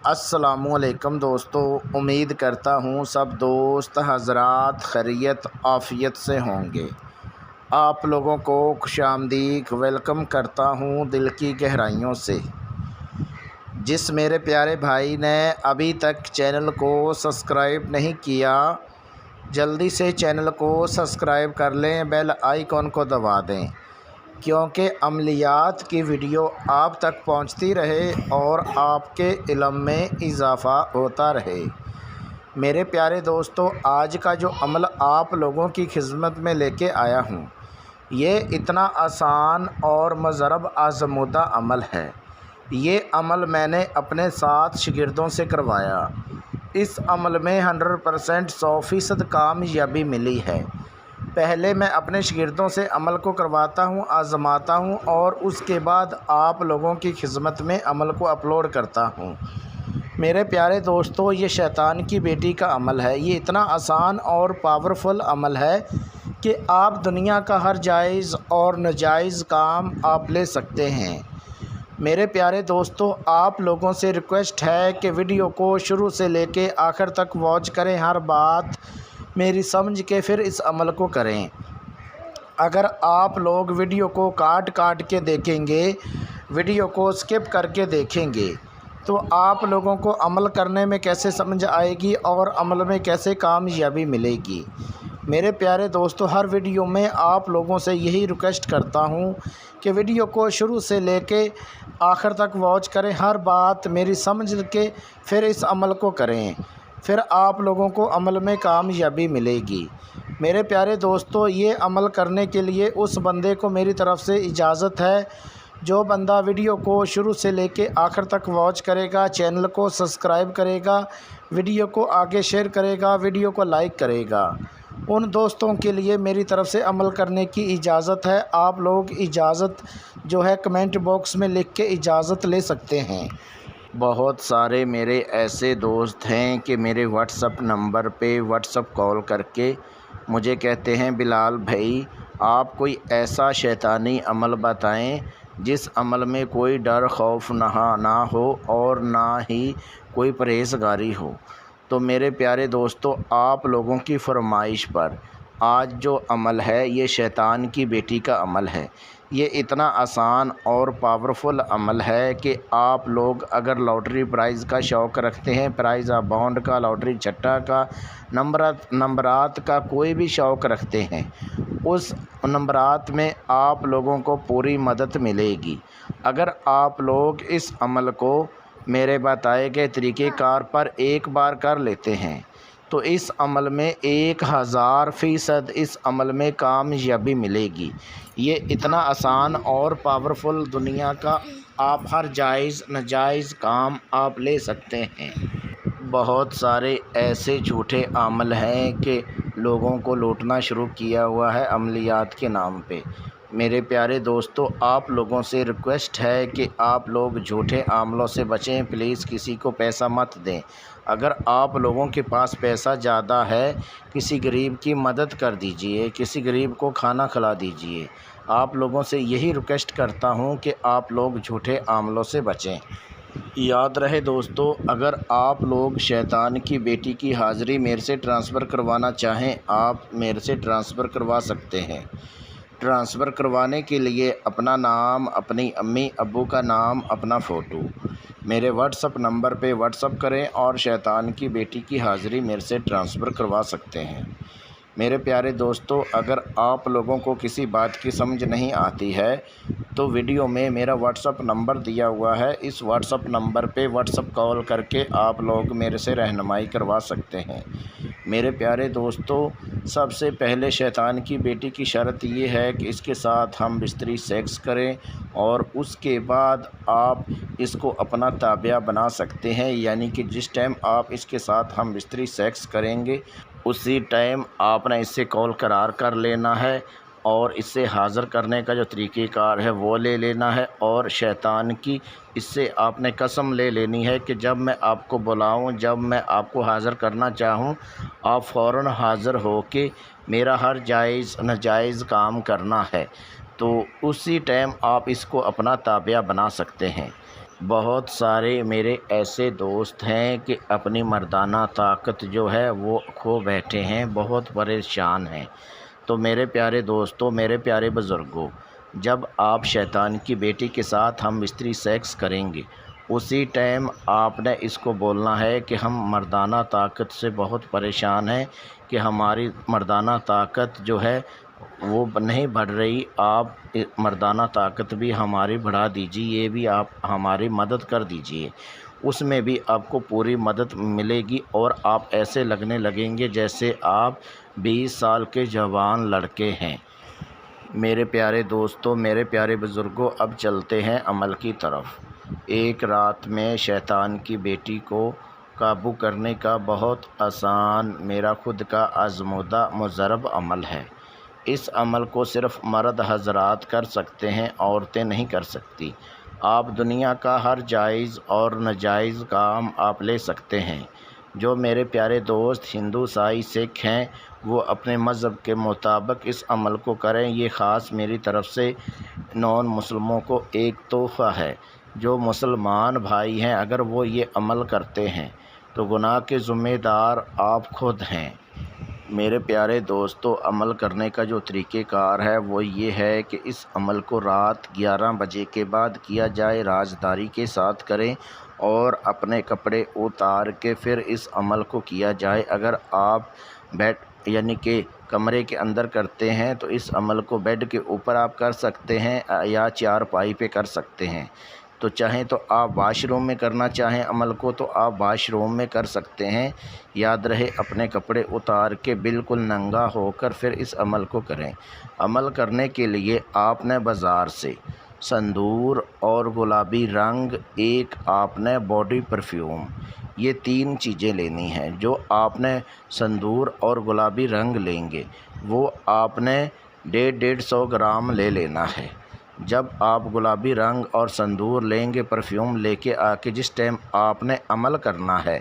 السلام علیکم دوستو، امید کرتا ہوں سب دوست حضرات خیریت عافیت سے ہوں گے۔ آپ لوگوں کو خوش آمدید ویلکم کرتا ہوں دل کی گہرائیوں سے۔ جس میرے پیارے بھائی نے ابھی تک چینل کو سبسکرائب نہیں کیا، جلدی سے چینل کو سبسکرائب کر لیں، بیل آئیکن کو دبا دیں، کیونکہ عملیات کی ویڈیو آپ تک پہنچتی رہے اور آپ کے علم میں اضافہ ہوتا رہے۔ میرے پیارے دوستو، آج کا جو عمل آپ لوگوں کی خدمت میں لے کے آیا ہوں، یہ اتنا آسان اور مجرب آزمودہ عمل ہے۔ یہ عمل میں نے اپنے 7 شاگردوں سے کروایا۔ اس عمل میں 100% 100% کامیابی ملی ہے۔ پہلے میں اپنے شاگردوں سے عمل کو کرواتا ہوں، آزماتا ہوں اور اس کے بعد آپ لوگوں کی خدمت میں عمل کو اپلوڈ کرتا ہوں۔ میرے پیارے دوستو، یہ شیطان کی بیٹی کا عمل ہے۔ یہ اتنا آسان اور پاورفل عمل ہے کہ آپ دنیا کا ہر جائز اور ناجائز کام آپ لے سکتے ہیں۔ میرے پیارے دوستو، آپ لوگوں سے ریکویسٹ ہے کہ ویڈیو کو شروع سے لے کے آخر تک واچ کریں، ہر بات میری سمجھ کے پھر اس عمل کو کریں۔ اگر آپ لوگ ویڈیو کو کاٹ کے دیکھیں گے، ویڈیو کو سکپ کر کے دیکھیں گے، تو آپ لوگوں کو عمل کرنے میں کیسے سمجھ آئے گی اور عمل میں کیسے کامیابی ملے گی۔ میرے پیارے دوستو، ہر ویڈیو میں آپ لوگوں سے یہی ریکویسٹ کرتا ہوں کہ ویڈیو کو شروع سے لے کے آخر تک واچ کریں، ہر بات میری سمجھ کے پھر اس عمل کو کریں، پھر آپ لوگوں کو عمل میں کامیابی ملے گی۔ میرے پیارے دوستو، یہ عمل کرنے کے لیے اس بندے کو میری طرف سے اجازت ہے جو بندہ ویڈیو کو شروع سے لے کے آخر تک واچ کرے گا، چینل کو سبسکرائب کرے گا، ویڈیو کو آگے شیئر کرے گا، ویڈیو کو لائک کرے گا۔ ان دوستوں کے لیے میری طرف سے عمل کرنے کی اجازت ہے۔ آپ لوگ اجازت جو ہے کمنٹ باکس میں لکھ کے اجازت لے سکتے ہیں۔ بہت سارے میرے ایسے دوست ہیں کہ میرے واٹس اپ نمبر پہ واٹس اپ کال کر کے مجھے کہتے ہیں بلال بھائی، آپ کوئی ایسا شیطانی عمل بتائیں جس عمل میں کوئی ڈر خوف نہ ہو اور نہ ہی کوئی پرہیزگاری ہو۔ تو میرے پیارے دوستو، آپ لوگوں کی فرمائش پر آج جو عمل ہے یہ شیطان کی بیٹی کا عمل ہے۔ یہ اتنا آسان اور پاورفل عمل ہے کہ آپ لوگ اگر لاٹری پرائز کا شوق رکھتے ہیں، پرائز آف بانڈ کا، لاٹری چھٹا کا، نمبرات کا کوئی بھی شوق رکھتے ہیں، اس نمبرات میں آپ لوگوں کو پوری مدد ملے گی اگر آپ لوگ اس عمل کو میرے بتائے گئے طریقہ کار پر ایک بار کر لیتے ہیں تو اس عمل میں 1000% اس عمل میں کامیابی ملے گی۔ یہ اتنا آسان اور پاورفل دنیا کا آپ ہر جائز ناجائز کام آپ لے سکتے ہیں۔ بہت سارے ایسے جھوٹے عمل ہیں کہ لوگوں کو لوٹنا شروع کیا ہوا ہے عملیات کے نام پہ۔ میرے پیارے دوستو، آپ لوگوں سے ریکویسٹ ہے کہ آپ لوگ جھوٹے عملوں سے بچیں، پلیز کسی کو پیسہ مت دیں۔ اگر آپ لوگوں کے پاس پیسہ زیادہ ہے، کسی غریب کی مدد کر دیجئے، کسی غریب کو کھانا کھلا دیجئے۔ آپ لوگوں سے یہی ریکویسٹ کرتا ہوں کہ آپ لوگ جھوٹے عملوں سے بچیں۔ یاد رہے دوستو، اگر آپ لوگ شیطان کی بیٹی کی حاضری میرے سے ٹرانسفر کروانا چاہیں، آپ میرے سے ٹرانسفر کروا سکتے ہیں۔ ٹرانسفر کروانے کے لیے اپنا نام، اپنی امی ابو کا نام، اپنا فوٹو میرے واٹس اپ نمبر پہ واٹس اپ کریں اور شیطان کی بیٹی کی حاضری میرے سے ٹرانسفر کروا سکتے ہیں۔ میرے پیارے دوستو، اگر آپ لوگوں کو کسی بات کی سمجھ نہیں آتی ہے تو ویڈیو میں میرا واٹس اپ نمبر دیا ہوا ہے، اس واٹس اپ نمبر پہ واٹس اپ کال کر کے آپ لوگ میرے سے رہنمائی کروا سکتے ہیں۔ میرے پیارے دوستو، سب سے پہلے شیطان کی بیٹی کی شرط یہ ہے کہ اس کے ساتھ ہم بستری سیکس کریں اور اس کے بعد آپ اس کو اپنا تابع بنا سکتے ہیں، یعنی کہ جس ٹائم آپ اس کے ساتھ ہم بستری سیکس کریں گے اسی ٹائم آپ نے اس سے کال قرار کر لینا ہے اور اس سے حاضر کرنے کا جو طریقہ کار ہے وہ لے لینا ہے، اور شیطان کی اس سے آپ نے قسم لے لینی ہے کہ جب میں آپ کو بلاؤں، جب میں آپ کو حاضر کرنا چاہوں، آپ فوراً حاضر ہو کے میرا ہر جائز ناجائز کام کرنا ہے، تو اسی ٹائم آپ اس کو اپنا تابع بنا سکتے ہیں۔ بہت سارے میرے ایسے دوست ہیں کہ اپنی مردانہ طاقت جو ہے وہ کھو بیٹھے ہیں، بہت پریشان ہیں۔ تو میرے پیارے دوستوں، میرے پیارے بزرگوں، جب آپ شیطان کی بیٹی کے ساتھ ہم بستری سیکس کریں گے، اسی ٹائم آپ نے اس کو بولنا ہے کہ ہم مردانہ طاقت سے بہت پریشان ہیں کہ ہماری مردانہ طاقت جو ہے وہ نہیں بڑھ رہی، آپ مردانہ طاقت بھی ہماری بڑھا دیجیے، یہ بھی آپ ہماری مدد کر دیجیے۔ اس میں بھی آپ کو پوری مدد ملے گی اور آپ ایسے لگنے لگیں گے جیسے آپ 20 سال کے جوان لڑکے ہیں۔ میرے پیارے دوستوں، میرے پیارے بزرگوں، اب چلتے ہیں عمل کی طرف۔ ایک رات میں شیطان کی بیٹی کو قابو کرنے کا بہت آسان، میرا خود کا آزمودہ مجرب عمل ہے۔ اس عمل کو صرف مرد حضرات کر سکتے ہیں، عورتیں نہیں کر سکتی۔ آپ دنیا کا ہر جائز اور ناجائز کام آپ لے سکتے ہیں۔ جو میرے پیارے دوست ہندو، عیسائی، سکھ ہیں، وہ اپنے مذہب کے مطابق اس عمل کو کریں۔ یہ خاص میری طرف سے نان مسلموں کو ایک تحفہ ہے۔ جو مسلمان بھائی ہیں، اگر وہ یہ عمل کرتے ہیں تو گناہ کے ذمہ دار آپ خود ہیں۔ میرے پیارے دوستو، عمل کرنے کا جو طریقہ کار ہے وہ یہ ہے کہ اس عمل کو رات 11 بجے کے بعد کیا جائے، رازداری کے ساتھ کریں اور اپنے کپڑے اتار کے پھر اس عمل کو کیا جائے۔ اگر آپ بیڈ یعنی کہ کمرے کے اندر کرتے ہیں تو اس عمل کو بیڈ کے اوپر آپ کر سکتے ہیں یا چارپائی پہ کر سکتے ہیں۔ تو چاہیں تو آپ واش روم میں کرنا چاہیں عمل کو تو آپ واش روم میں کر سکتے ہیں۔ یاد رہے، اپنے کپڑے اتار کے بالکل ننگا ہو کر پھر اس عمل کو کریں۔ عمل کرنے کے لیے آپ نے بازار سے سندور اور گلابی رنگ، ایک آپ نے باڈی پرفیوم، یہ 3 چیزیں لینی ہیں۔ جو آپ نے سندور اور گلابی رنگ لیں گے وہ آپ نے 150 گرام لے لینا ہے۔ جب آپ گلابی رنگ اور سندور لیں گے، پرفیوم لے کے آ کے جس ٹائم آپ نے عمل کرنا ہے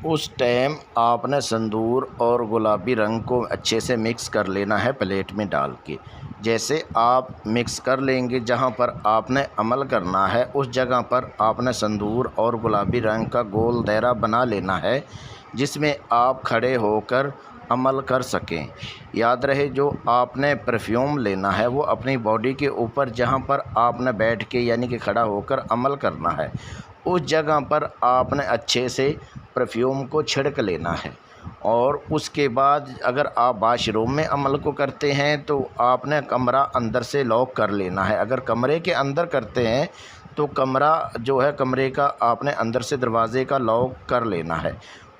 اس ٹائم آپ نے سندور اور گلابی رنگ کو اچھے سے مکس کر لینا ہے پلیٹ میں ڈال کے۔ جیسے آپ مکس کر لیں گے، جہاں پر آپ نے عمل کرنا ہے اس جگہ پر آپ نے سندور اور گلابی رنگ کا گول دائرہ بنا لینا ہے جس میں آپ کھڑے ہو کر عمل کر سکیں۔ یاد رہے، جو آپ نے پرفیوم لینا ہے وہ اپنی باڈی کے اوپر جہاں پر آپ نے بیٹھ کے یعنی کہ کھڑا ہو کر عمل کرنا ہے اس جگہ پر آپ نے اچھے سے پرفیوم کو چھڑک لینا ہے۔ اور اس کے بعد اگر آپ واش روم میں عمل کو کرتے ہیں تو آپ نے کمرہ اندر سے لاک کر لینا ہے۔ اگر کمرے کے اندر کرتے ہیں تو کمرہ جو ہے کمرے کا آپ نے اندر سے دروازے کا لاک کر لینا ہے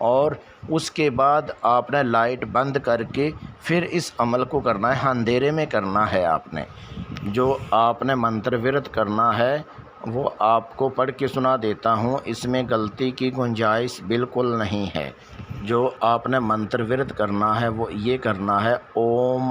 اور اس کے بعد آپ نے لائٹ بند کر کے پھر اس عمل کو کرنا ہے۔ اندھیرے میں کرنا ہے آپ نے۔ جو آپ نے منتر ورت کرنا ہے وہ آپ کو پڑھ کے سنا دیتا ہوں، اس میں غلطی کی گنجائش بالکل نہیں ہے۔ جو آپ نے منتر ورت کرنا ہے وہ یہ کرنا ہے: اوم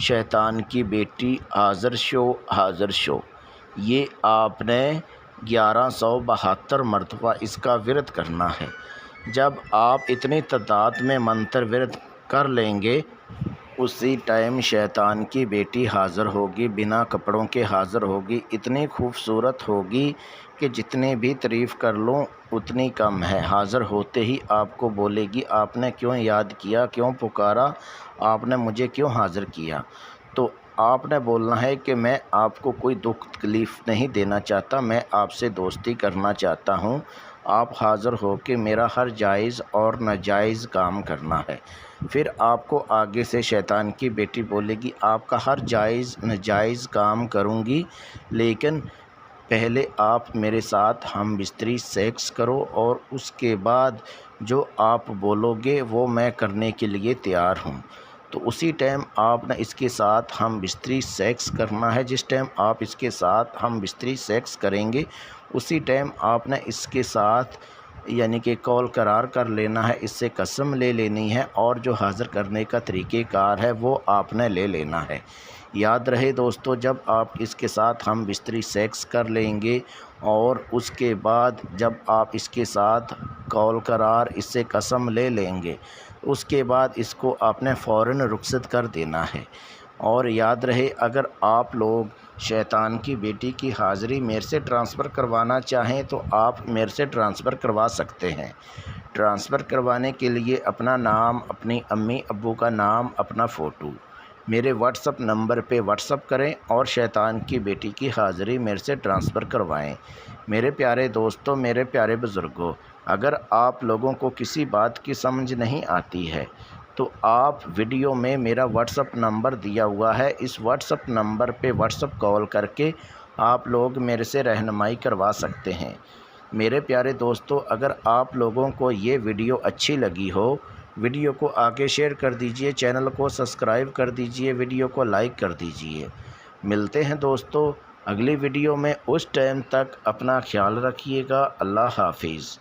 شیطان کی بیٹی حاضر شو حاضر شو۔ یہ آپ نے 1172 مرتبہ اس کا ورت کرنا ہے۔ جب آپ اتنی تعداد میں منتر ورت کر لیں گے اسی ٹائم شیطان کی بیٹی حاضر ہوگی، بنا کپڑوں کے حاضر ہوگی، اتنی خوبصورت ہوگی کہ جتنی بھی تعریف کر لوں اتنی کم ہے۔ حاضر ہوتے ہی آپ کو بولے گی آپ نے کیوں یاد کیا، کیوں پکارا، آپ نے مجھے کیوں حاضر کیا؟ تو آپ نے بولنا ہے کہ میں آپ کو کوئی دکھ تکلیف نہیں دینا چاہتا، میں آپ سے دوستی کرنا چاہتا ہوں۔ آپ حاضر ہو کے میرا ہر جائز اور ناجائز کام کرنا ہے۔ پھر آپ کو آگے سے شیطان کی بیٹی بولے گی آپ کا ہر جائز ناجائز کام کروں گی، لیکن پہلے آپ میرے ساتھ ہم بستری سیکس کرو اور اس کے بعد جو آپ بولو گے وہ میں کرنے کے لیے تیار ہوں۔ تو اسی ٹائم آپ نے اس کے ساتھ ہم بستری سیکس کرنا ہے۔ جس ٹائم آپ اس کے ساتھ ہم بستری سیکس کریں گے اسی ٹائم آپ نے اس کے ساتھ یعنی کہ قول قرار کر لینا ہے، اس سے قسم لے لینی ہے اور جو حاضر کرنے کا طریقہ کار ہے وہ آپ نے لے لینا ہے۔ یاد رہے دوستو، جب آپ اس کے ساتھ ہم بستری سیکس کر لیں گے اور اس کے بعد جب آپ اس کے ساتھ قول قرار، اس سے قسم لے لیں گے، اس کے بعد اس کو آپ نے فوراً رخصت کر دینا ہے۔ اور یاد رہے، اگر آپ لوگ شیطان کی بیٹی کی حاضری میرے سے ٹرانسفر کروانا چاہیں تو آپ میرے سے ٹرانسفر کروا سکتے ہیں۔ ٹرانسفر کروانے کے لیے اپنا نام، اپنی امی ابو کا نام، اپنا فوٹو میرے واٹس اپ نمبر پہ واٹس اپ کریں اور شیطان کی بیٹی کی حاضری میرے سے ٹرانسفر کروائیں۔ میرے پیارے دوستوں، میرے پیارے بزرگوں، اگر آپ لوگوں کو کسی بات کی سمجھ نہیں آتی ہے تو آپ ویڈیو میں میرا واٹس اپ نمبر دیا ہوا ہے، اس واٹس اپ نمبر پہ واٹس اپ کال کر کے آپ لوگ میرے سے رہنمائی کروا سکتے ہیں۔ میرے پیارے دوستو، اگر آپ لوگوں کو یہ ویڈیو اچھی لگی ہو، ویڈیو کو آگے شیئر کر دیجئے، چینل کو سبسکرائب کر دیجئے، ویڈیو کو لائک کر دیجئے۔ ملتے ہیں دوستو اگلی ویڈیو میں، اس ٹائم تک اپنا خیال رکھیے گا۔ اللہ حافظ۔